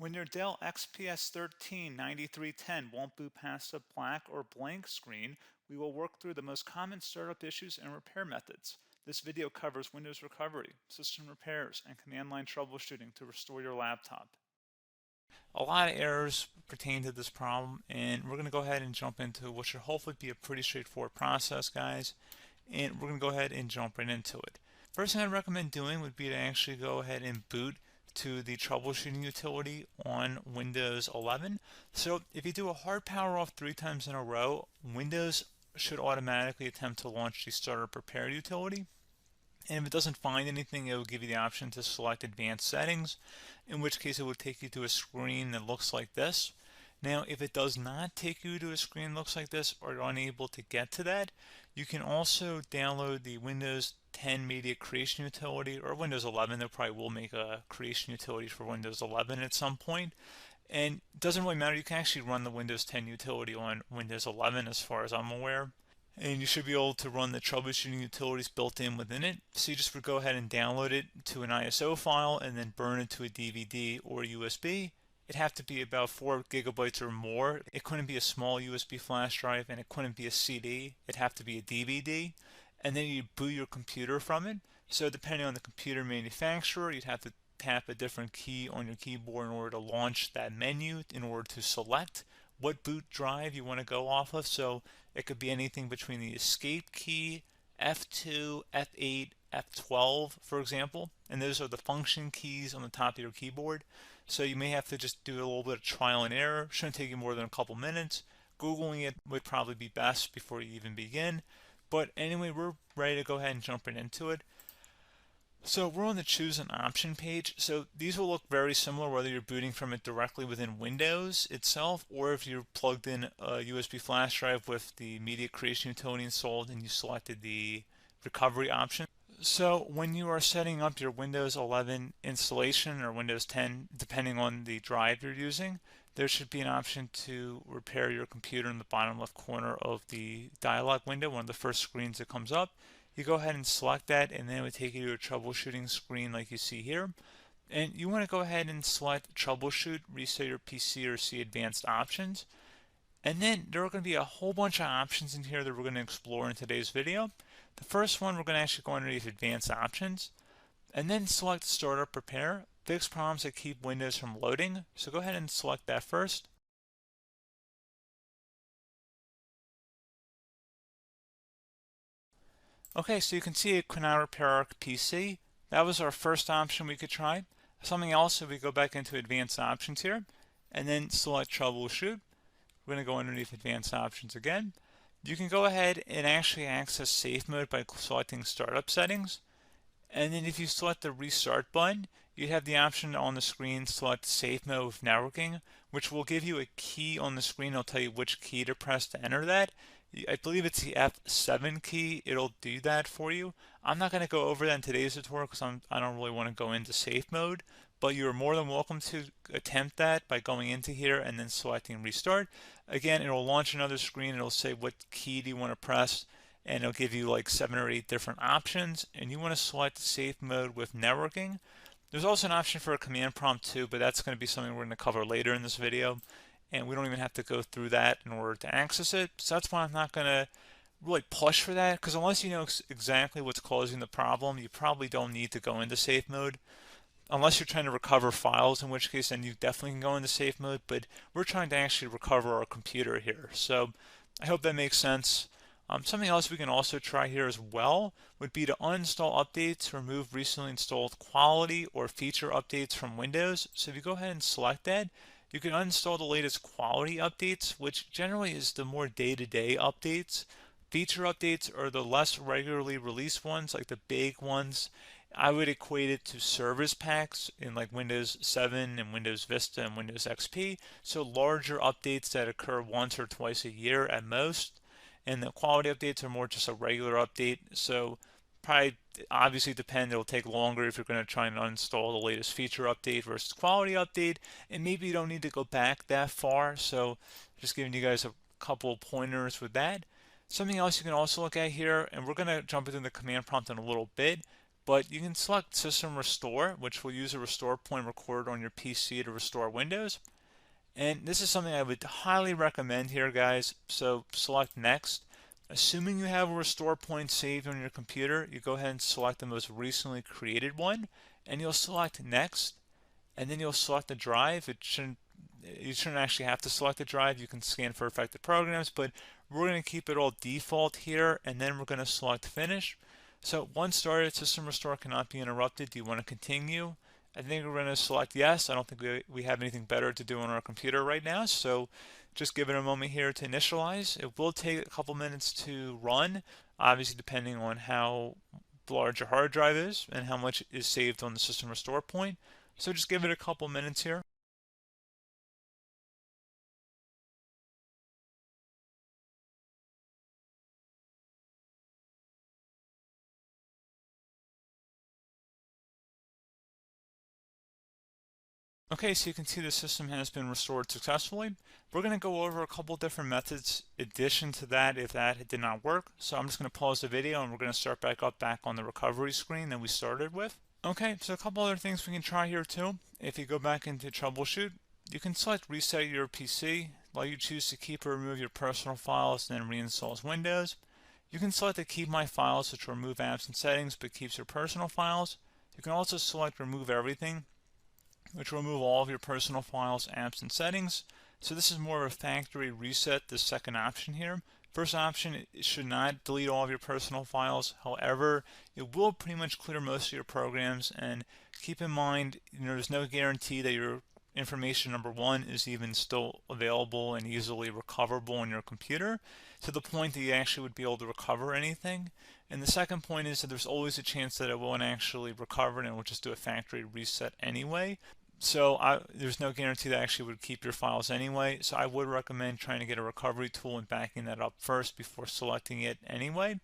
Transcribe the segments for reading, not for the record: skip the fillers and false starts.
When your Dell XPS 13 9310 won't boot past a black or blank screen, we will work through the most common startup issues and repair methods. This video covers Windows recovery, system repairs, and command line troubleshooting to restore your laptop. A lot of errors pertain to this problem, and we're going to go ahead and jump into what should hopefully be a pretty straightforward process, guys. And we're going to go ahead and jump right into it. First thing I'd recommend doing would be to actually go ahead and boot to the troubleshooting utility on Windows 11. So if you do a hard power off 3 times in a row, Windows should automatically attempt to launch the startup repair utility. And if it doesn't find anything, it will give you the option to select advanced settings, in which case it will take you to a screen that looks like this. Now, if it does not take you to a screen that looks like this, or you're unable to get to that, you can also download the Windows 10 Media Creation Utility, or Windows 11. They probably will make a creation utility for Windows 11 at some point. And it doesn't really matter, you can actually run the Windows 10 utility on Windows 11 as far as I'm aware. And you should be able to run the troubleshooting utilities built in within it. So you just would go ahead and download it to an ISO file and then burn it to a DVD or USB. It'd have to be about 4 gigabytes or more. It couldn't be a small USB flash drive, and it couldn't be a CD. It'd have to be a DVD. And then you boot your computer from it. So depending on the computer manufacturer, you'd have to tap a different key on your keyboard in order to launch that menu, in order to select what boot drive you want to go off of. So it could be anything between the escape key, F2, F8, F12, for example, and those are the function keys on the top of your keyboard. So you may have to just do a little bit of trial and error. Shouldn't take you more than a couple minutes. Googling it would probably be best before you even begin. But anyway, we're ready to go ahead and jump right into it. So we're on the choose an option page. So these will look very similar whether you're booting from it directly within Windows itself, or if you're plugged in a USB flash drive with the media creation utility installed and you selected the recovery option. So when you are setting up your Windows 11 installation or Windows 10, depending on the drive you're using, there should be an option to repair your computer in the bottom left corner of the dialog window, one of the first screens that comes up. You go ahead and select that, and then it would take you to a troubleshooting screen like you see here. And you want to go ahead and select troubleshoot, reset your PC, or see advanced options. And then there are going to be a whole bunch of options in here that we're going to explore in today's video. The first one, we're going to actually go underneath advanced options and then select startup repair, fix problems that keep Windows from loading. So go ahead and select that first. Okay, so you can see it could not repair our PC. That was our first option we could try. Something else, if we go back into advanced options here and then select troubleshoot, we're going to go underneath advanced options again. You can go ahead and actually access safe mode by selecting startup settings. And then if you select the restart button, you have the option on the screen select safe mode with networking, which will give you a key on the screen. It'll tell you which key to press to enter that. I believe it's the F7 key. It'll do that for you. I'm not going to go over that in today's tutorial because I don't really want to go into safe mode, but you're more than welcome to attempt that by going into here and then selecting restart. Again, it'll launch another screen. It'll say what key do you want to press, and it'll give you like 7 or 8 different options, and you want to select safe mode with networking. There's also an option for a command prompt too, but that's going to be something we're going to cover later in this video, and we don't even have to go through that in order to access it. So that's why I'm not going to really push for that, because unless you know exactly what's causing the problem, you probably don't need to go into safe mode. Unless you're trying to recover files, in which case then you definitely can go into safe mode, but we're trying to actually recover our computer here. So I hope that makes sense. Something else we can also try here as well would be to uninstall updates, remove recently installed quality or feature updates from Windows. So if you go ahead and select that, you can uninstall the latest quality updates, which generally is the more day-to-day updates. Feature updates are the less regularly released ones, like the big ones. I would equate it to service packs in like Windows 7 and Windows Vista and Windows XP. So larger updates that occur once or twice a year at most. And the quality updates are more just a regular update. So probably obviously depend, it'll take longer if you're going to try and uninstall the latest feature update versus quality update. And maybe you don't need to go back that far. So just giving you guys a couple pointers with that. Something else you can also look at here, and we're going to jump into the command prompt in a little bit, But you can select System Restore, which will use a restore point recorded on your PC to restore Windows. And this is something I would highly recommend here, guys. So select Next. Assuming you have a restore point saved on your computer, you go ahead and select the most recently created one, and you'll select Next, and then you'll select the drive. You shouldn't actually have to select the drive. You can scan for affected programs, but we're going to keep it all default here, and then we're going to select Finish. So once started, System Restore cannot be interrupted. Do you want to continue? I think we're going to select yes. I don't think we have anything better to do on our computer right now, so just give it a moment here to initialize. It will take a couple minutes to run, obviously depending on how large your hard drive is and how much is saved on the System Restore point. So just give it a couple minutes here. Okay, so you can see the system has been restored successfully. We're going to go over a couple different methods in addition to that if that did not work. So I'm just going to pause the video and we're going to start back on the recovery screen that we started with. Okay, so a couple other things we can try here too. If you go back into Troubleshoot, you can select Reset Your PC while you choose to keep or remove your personal files and then reinstalls Windows. You can select to keep my files, which will remove apps and settings but keeps your personal files. You can also select Remove Everything, which will remove all of your personal files, apps, and settings. So this is more of a factory reset, the second option here. First option, it should not delete all of your personal files. However, it will pretty much clear most of your programs, and keep in mind, there's no guarantee that your information, number one, is even still available and easily recoverable on your computer to the point that you actually would be able to recover anything. And the second point is that there's always a chance that it won't actually recover and it will just do a factory reset anyway. So there's no guarantee that actually would keep your files anyway. So I would recommend trying to get a recovery tool and backing that up first before selecting it anyway.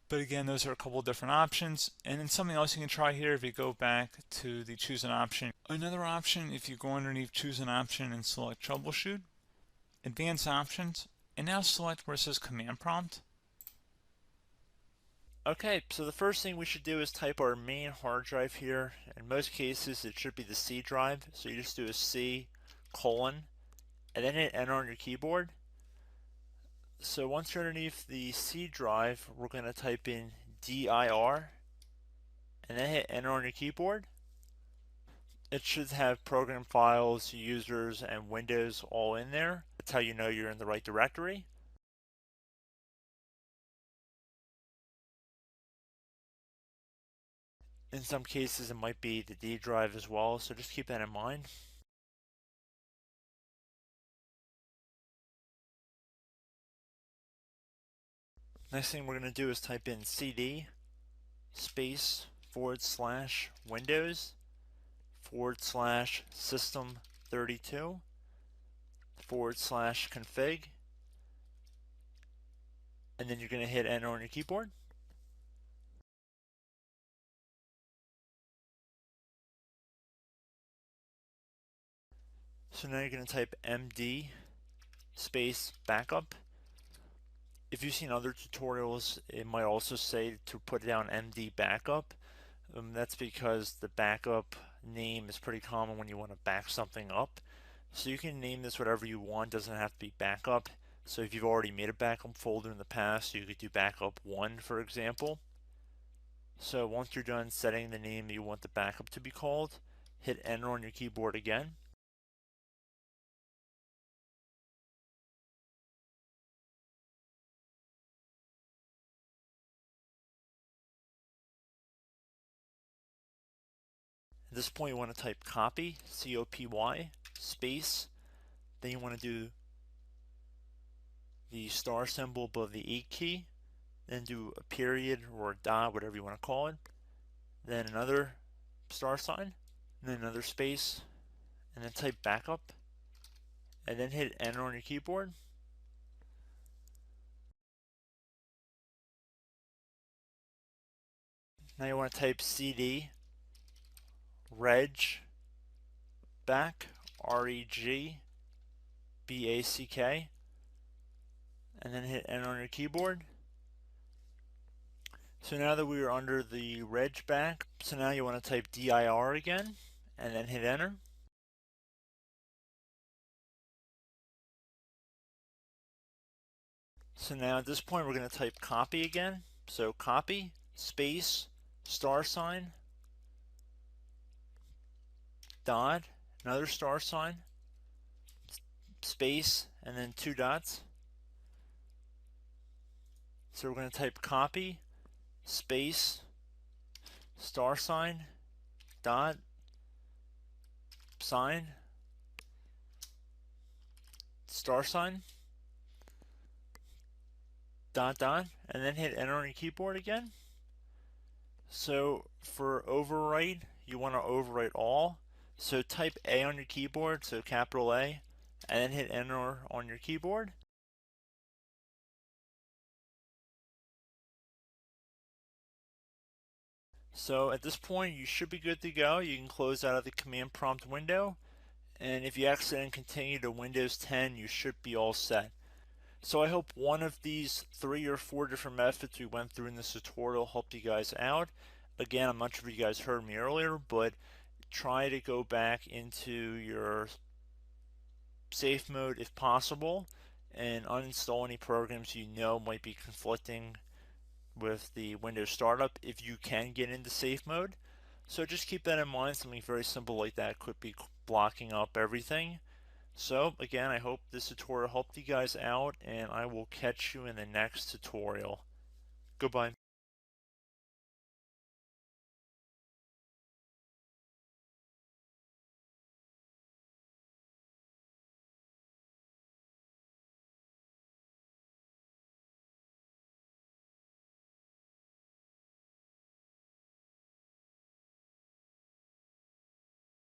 But again, those are a couple of different options. And then something else you can try here if you go back to the Choose an Option. Another option, if you go underneath Choose an Option and select Troubleshoot, Advanced Options, and now select where it says Command Prompt. Okay, so the first thing we should do is type our main hard drive here. In most cases, it should be the C drive. So you just do a C colon and then hit enter on your keyboard. So once you're underneath the C drive, we're going to type in dir and then hit enter on your keyboard. It should have program files, users, and Windows all in there. That's how you know you're in the right directory. In some cases, it might be the D drive as well, so just keep that in mind. Next thing we're going to do is type in cd space / Windows / system 32 / config, and then you're going to hit enter on your keyboard. So now you're going to type md space backup. If you've seen other tutorials, it might also say to put down md backup. That's because the backup name is pretty common when you want to back something up. So you can name this whatever you want, doesn't have to be backup. So if you've already made a backup folder in the past, you could do backup 1, for example. So once you're done setting the name you want the backup to be called, hit enter on your keyboard again. At this point you want to type copy, C-O-P-Y, space, then you want to do the star symbol above the 8 key, then do a period or a dot, whatever you want to call it, then another star sign, and then another space, and then type backup, and then hit enter on your keyboard. Now you want to type cd reg back, REGBACK, and then hit enter on your keyboard. So now that we are under the reg back, so now you want to type dir again and then hit enter. So now at this point we're going to type copy again. So copy, space, $sign, dot, another $sign, space, and then 2 dots. So we're going to type copy, space, $sign, dot, sign, $sign, dot, dot, and then hit enter on your keyboard again. So for overwrite, you want to overwrite all. So type A on your keyboard, so capital A, and then hit enter on your keyboard. So at this point, you should be good to go. You can close out of the command prompt window. And if you accidentally continue to Windows 10, you should be all set. So I hope one of these 3 or 4 different methods we went through in this tutorial helped you guys out. Again, I'm not sure if you guys heard me earlier, but try to go back into your safe mode if possible and uninstall any programs you know might be conflicting with the Windows startup if you can get into safe mode. So just keep that in mind. Something very simple like that could be blocking up everything. So again, I hope this tutorial helped you guys out, and I will catch you in the next tutorial. Goodbye.